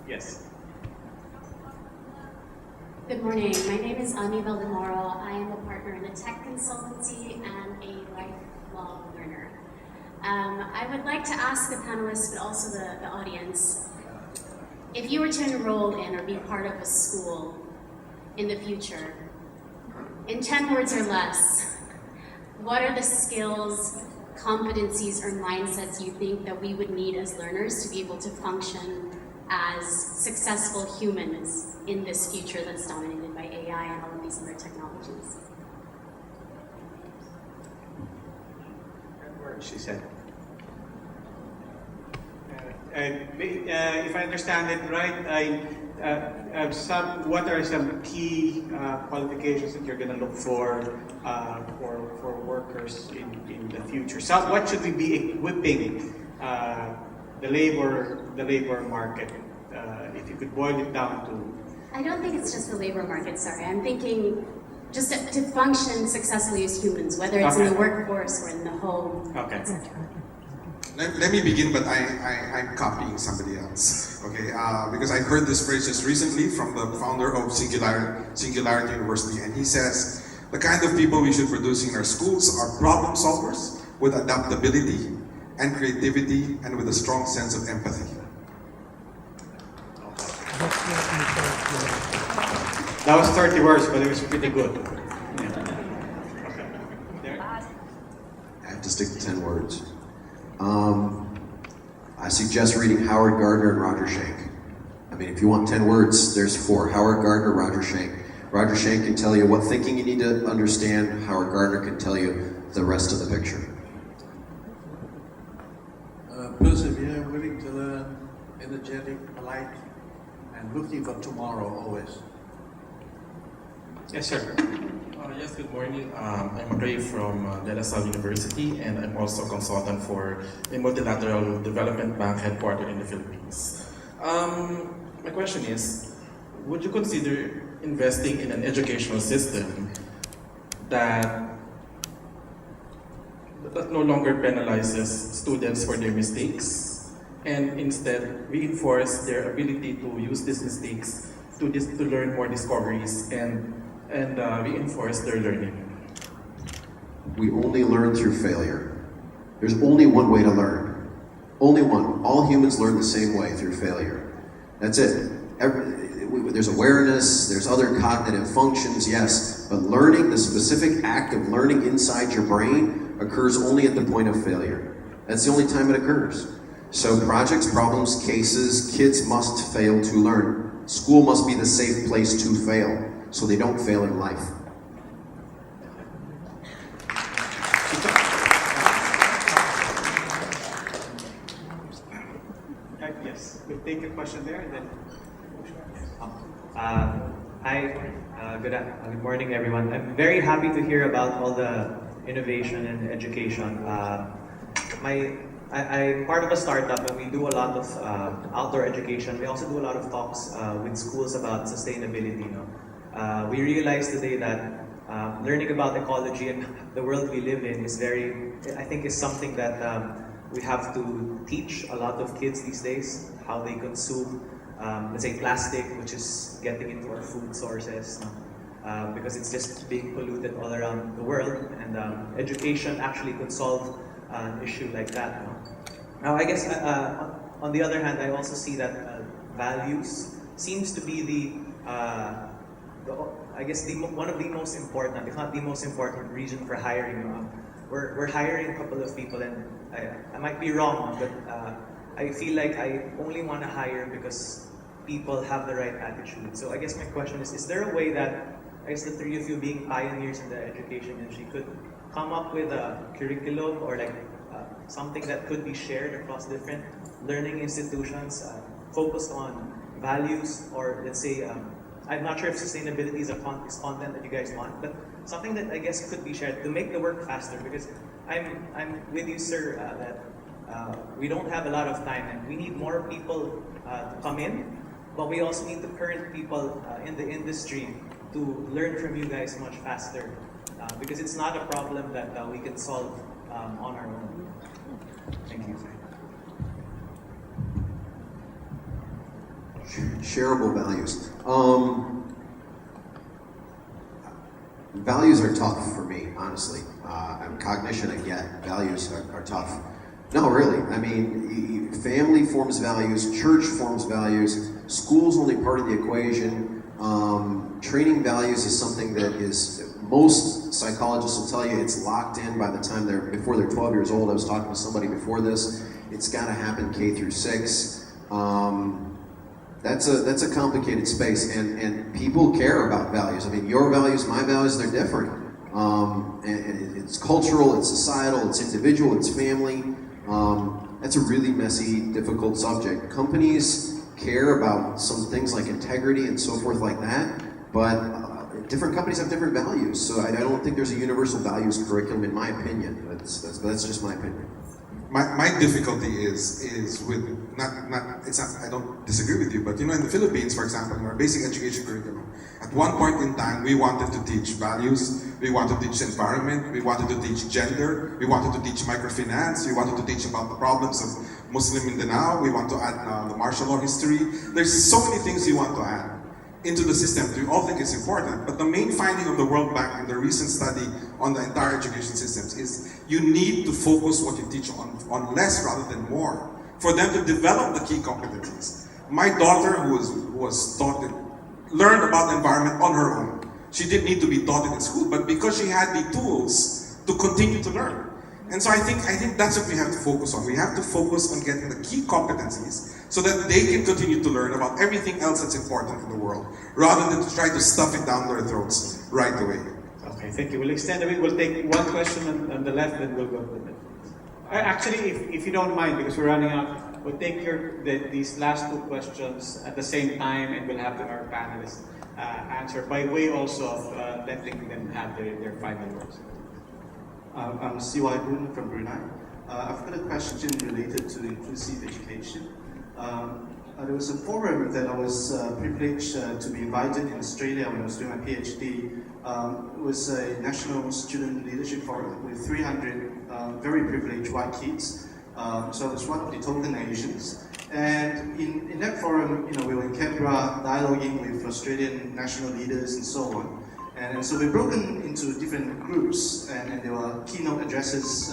Yes. Good morning. My name is Ani Valdemoro. I am a partner in a tech consultancy and a lifelong learner. I would like to ask the panelists, but also the audience, if you were to enroll in or be part of a school in the future, in 10 words or less, what are the skills, competencies, or mindsets you think that we would need as learners to be able to function as successful humans in this future that's dominated by AI and all of these other technologies? She said. If I understand it right, what are some key qualifications that you're going to look for workers in the future? So what should we be equipping the labor market? If you could boil it down to. I don't think it's just the labor market, sorry. I'm thinking just to function successfully as humans, whether it's in the workforce or in the home, etc. Let me begin, but I'm copying somebody else, okay? Because I heard this phrase just recently from the founder of Singularity University, and he says, the kind of people we should produce in our schools are problem solvers with adaptability and creativity and with a strong sense of empathy. That was 30 words, but it was pretty good. I have to stick to 10 words. I suggest reading Howard Gardner and Roger Schenck. I mean, if you want 10 words, there's 4. Howard Gardner, Roger Schenck. Roger Schenck can tell you what thinking you need to understand. Howard Gardner can tell you the rest of the picture. Persevere, willing to learn, energetic, polite, and looking for tomorrow always. Yes, sir. Yes, good morning. I'm Latreille from De La Salle University, and I'm also a consultant for a multilateral development bank headquartered in the Philippines. My question is, would you consider investing in an educational system that no longer penalizes students for their mistakes and instead reinforce their ability to use these mistakes to learn more discoveries and reinforce their learning? We only learn through failure. There's only one way to learn. Only one. All humans learn the same way, through failure. That's it. There's awareness, there's other cognitive functions, yes, but learning, the specific act of learning inside your brain, occurs only at the point of failure. That's the only time it occurs. So projects, problems, cases, kids must fail to learn. School must be the safe place to fail, so they don't fail in life. Yes, we'll take a question there and then. Hi, good morning everyone. I'm very happy to hear about all the innovation and education. I'm part of a startup and we do a lot of outdoor education. We also do a lot of talks with schools about sustainability. We realize today that learning about ecology and the world we live in is is something that we have to teach a lot of kids these days, how they consume, let's say, plastic, which is getting into our food sources, because it's just being polluted all around the world, and education actually could solve an issue like that. Now, I guess, on the other hand, I also see that values seems to be one of the most important, if not the most important, reason for hiring. We're hiring a couple of people, and I might be wrong, but I feel like I only want to hire because people have the right attitude. So I guess my question is there a way that, I guess the three of you being pioneers in the education industry could come up with a curriculum or something that could be shared across different learning institutions, focused on values, or let's say, I'm not sure if sustainability is content that you guys want, but something that I guess could be shared to make the work faster, because I'm with you, sir, that we don't have a lot of time and we need more people to come in, but we also need the current people in the industry to learn from you guys much faster, because it's not a problem that we can solve on our own. Thank you. Shareable values. Values are tough for me, honestly. Cognition, I get. Values are tough. No, really. I mean, family forms values, church forms values, school's only part of the equation. Training values is something that is, most psychologists will tell you it's locked in by the time before they're 12 years old. I was talking to somebody before this. It's got to happen K through 6. That's a complicated space, and people care about values. I mean, your values, my values, they're different. And it's cultural, it's societal, it's individual, it's family. That's a really messy, difficult subject. Companies care about some things like integrity and so forth like that, but different companies have different values. So I don't think there's a universal values curriculum, in my opinion. That's just my opinion. My difficulty is with it's not, I don't disagree with you, but in the Philippines, for example, in our basic education curriculum, at one point in time we wanted to teach values, we wanted to teach environment, we wanted to teach gender, we wanted to teach microfinance, we wanted to teach about the problems of Muslim Mindanao, we want to add the martial law history. There's so many things you want to add into the system. We all think it's important, but the main finding of the World Bank in the recent study on the entire education systems is you need to focus what you teach on less rather than more for them to develop the key competencies. My daughter, who was taught it, learned about the environment on her own. She didn't need to be taught it in school, but because she had the tools to continue to learn. And so I think that's what we have to focus on. We have to focus on getting the key competencies so that they can continue to learn about everything else that's important in the world, rather than to try to stuff it down their throats right away. Okay, thank you. We'll extend a bit. We'll take one question on the left, and we'll go to the actually, if you don't mind, because we're running out, we'll take these last two questions at the same time, and we'll have our panelists answer by way also of letting them have their final words. I'm CY Boon from Brunei. I've got a question related to inclusive education. There was a forum that I was privileged to be invited in Australia when I was doing my PhD. It was a national student leadership forum with 300 very privileged white kids. So I was one of the token Asians. And in that forum, we were in Canberra dialoguing with Australian national leaders and so on. And so we're broken into different groups, and there were keynote addresses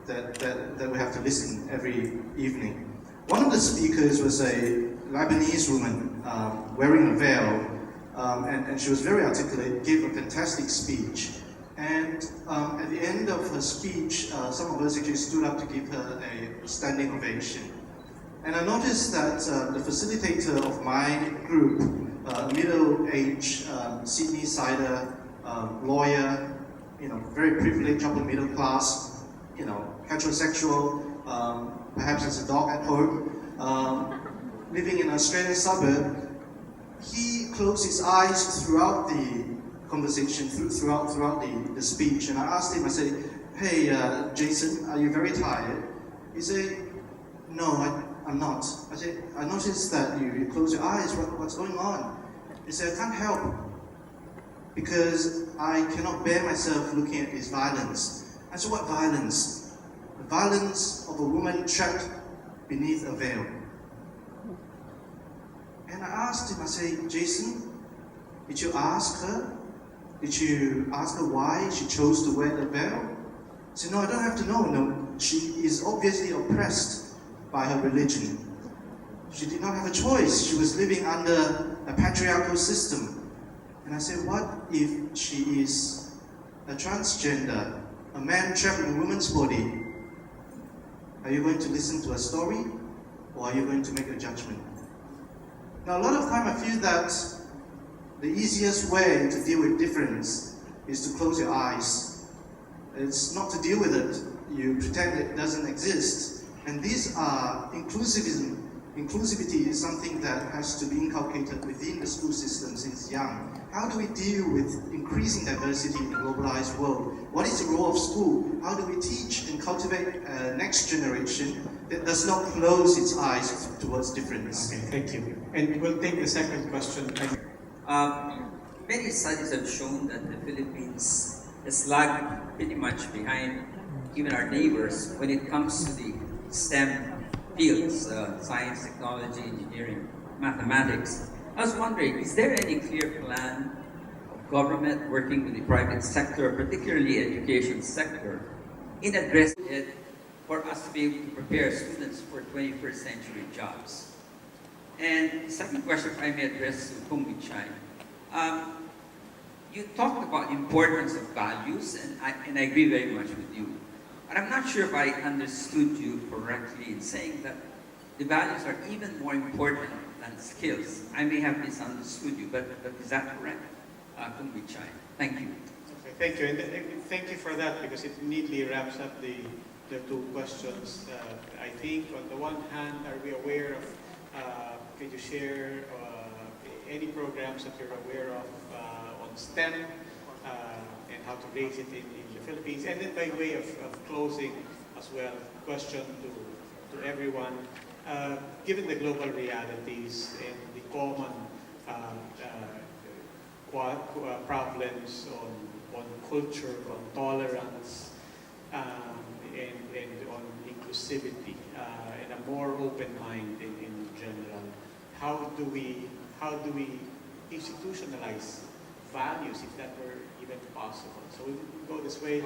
that we have to listen every evening. One of the speakers was a Lebanese woman wearing a veil, and she was very articulate, gave a fantastic speech. And at the end of her speech, some of us actually stood up to give her a standing ovation. And I noticed that the facilitator of my group, a middle-aged Sydney-sider lawyer, very privileged, upper middle class, heterosexual, perhaps has a dog at home, living in an Australian suburb. He closed his eyes throughout the conversation, throughout the speech, and I asked him, I said, "Hey, Jason, are you very tired?" He said, "No, I'm not." I said, "I noticed that you close your eyes. What's going on?" He said, "I can't help, because I cannot bear myself looking at this violence." I said, "What violence?" "The violence of a woman trapped beneath a veil." And I asked him, I said, "Jason, did you ask her? Did you ask her why she chose to wear the veil?" He said, "No, I don't have to know. No, she is obviously oppressed by her religion. She did not have a choice. She was living under a patriarchal system." And I said, "What if she is a transgender, a man trapped in a woman's body? Are you going to listen to a story, or are you going to make a judgment?" Now, a lot of time I feel that the easiest way to deal with difference is to close your eyes. It's not to deal with it. You pretend it doesn't exist. And these are inclusivism. Inclusivity is something that has to be inculcated within the school system since young. How do we deal with increasing diversity in a globalized world? What is the role of school? How do we teach and cultivate a next generation that does not close its eyes towards difference? Okay, thank you. And we'll take the second question. Many studies have shown that the Philippines has lagged pretty much behind even our neighbors when it comes to the STEM fields, science, technology, engineering. mathematics. I was wondering, is there any clear plan of government working with the private sector, particularly education sector, in addressing it for us to be able to prepare students for 21st century jobs? And the second question, if I may address to Mechai. You talked about the importance of values, and I agree very much with you. But I'm not sure if I understood you correctly in saying that the values are even more important than skills. I may have misunderstood you, but is that correct? Mechai. Thank you. Okay, thank you. And thank you for that, because it neatly wraps up the two questions. I think on the one hand, are we aware of, can you share any programs that you're aware of on STEM and how to raise it in the Philippines? And then by way of closing as well, question to everyone, given the global realities and the common problems on culture, on tolerance, and on inclusivity, and a more open mind in general, how do we institutionalize values, if that were even possible? So we go this way,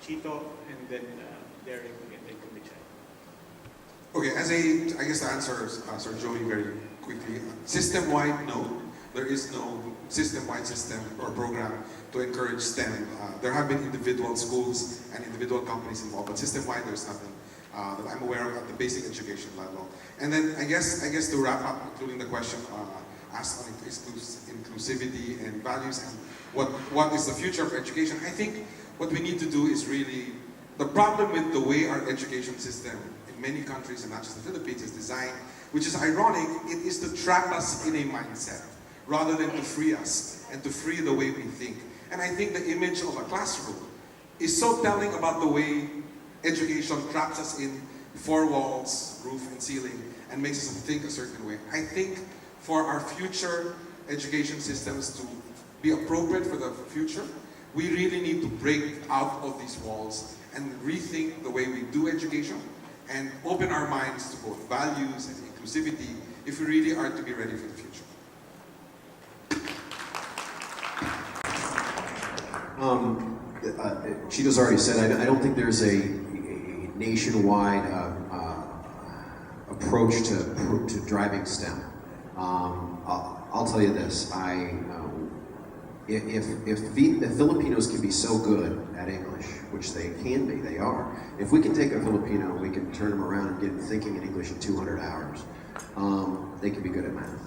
Chito, and then Derrick, and then Mechai. Okay, I guess the answer is, Sir Joey, very quickly. System-wide, no. There is no system-wide system or program to encourage STEM. There have been individual schools and individual companies involved, but system-wide, there's nothing that I'm aware of at the basic education level. And then I guess to wrap up, including the question asked on inclusivity and values and what is the future of education, I think what we need to do is really, the problem with the way our education system in many countries, and not just the Philippines, is designed, which is ironic, it is to trap us in a mindset rather than to free us and to free the way we think. And I think the image of a classroom is so telling about the way education traps us in four walls, roof and ceiling, and makes us think a certain way. I think for our future education systems to be appropriate for the future, we really need to break out of these walls and rethink the way we do education and open our minds to both values and inclusivity if we really are to be ready for the future. Chito's already said, I don't think there's a nationwide approach to driving STEM. I'll tell you this, if Filipinos can be so good at English, which they can be, they are, if we can take a Filipino and we can turn them around and get them thinking in English in 200 hours, they can be good at math.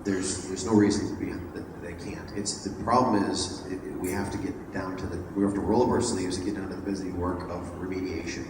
There's no reason that they can't. The problem is we have to get down to we have to roll up our sleeves and get down to the busy work of remediation.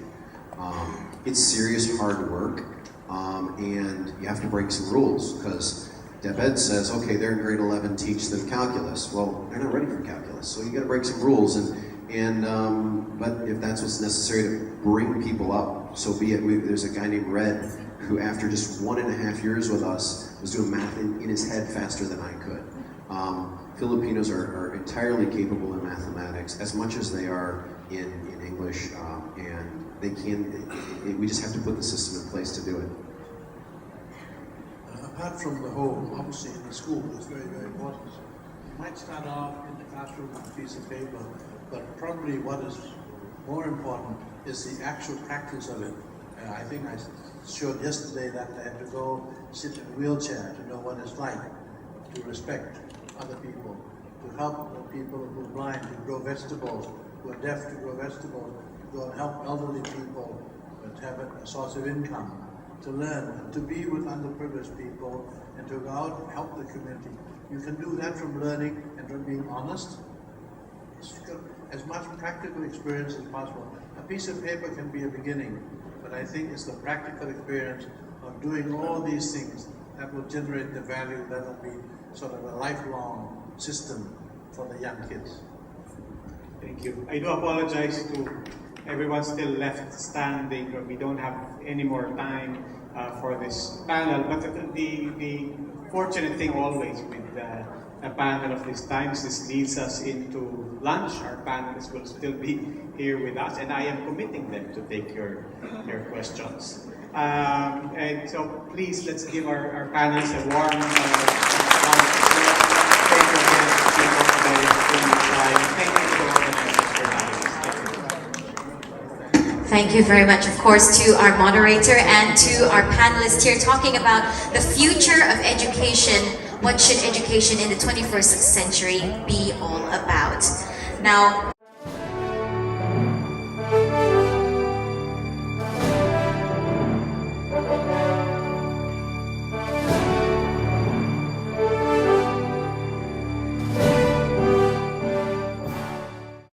It's serious, hard work, and you have to break some rules, because Ed says, okay, they're in grade 11, teach them calculus. Well, they're not ready for calculus, so you got to break some rules. But if that's what's necessary to bring people up, so be it. There's a guy named Red who, after just 1.5 years with us, was doing math in his head faster than I could. Filipinos are entirely capable in mathematics as much as they are in English, and they can. We just have to put the system in place to do it. Apart from the home, obviously in the school is very, very important. You might start off in the classroom on a piece of paper, but probably what is more important is the actual practice of it. I think I showed yesterday that I had to go sit in a wheelchair to know what it's like to respect other people, to help the people who are blind to grow vegetables, who are deaf to grow vegetables, to go and help elderly people to have a source of income, to learn, to be with underprivileged people, and to go out and help the community. You can do that from learning and from being honest. As much practical experience as possible. A piece of paper can be a beginning, but I think it's the practical experience of doing all these things that will generate the value that will be sort of a lifelong system for the young kids. Thank you. I do apologize to everyone still left standing, but we don't have any more time for this panel. But the fortunate thing always with a panel of these times. This leads us into lunch. Our panelists will still be here with us, and I am committing them to take your questions. And so please, let's give our panelists a warm round of applause. Thank you again, Chito, for Mechai. Thank you to the organizers for having us. Thank you very much, of course, to our moderator and to our panelists here talking about the future of education. What should education in the 21st century be all about? Now,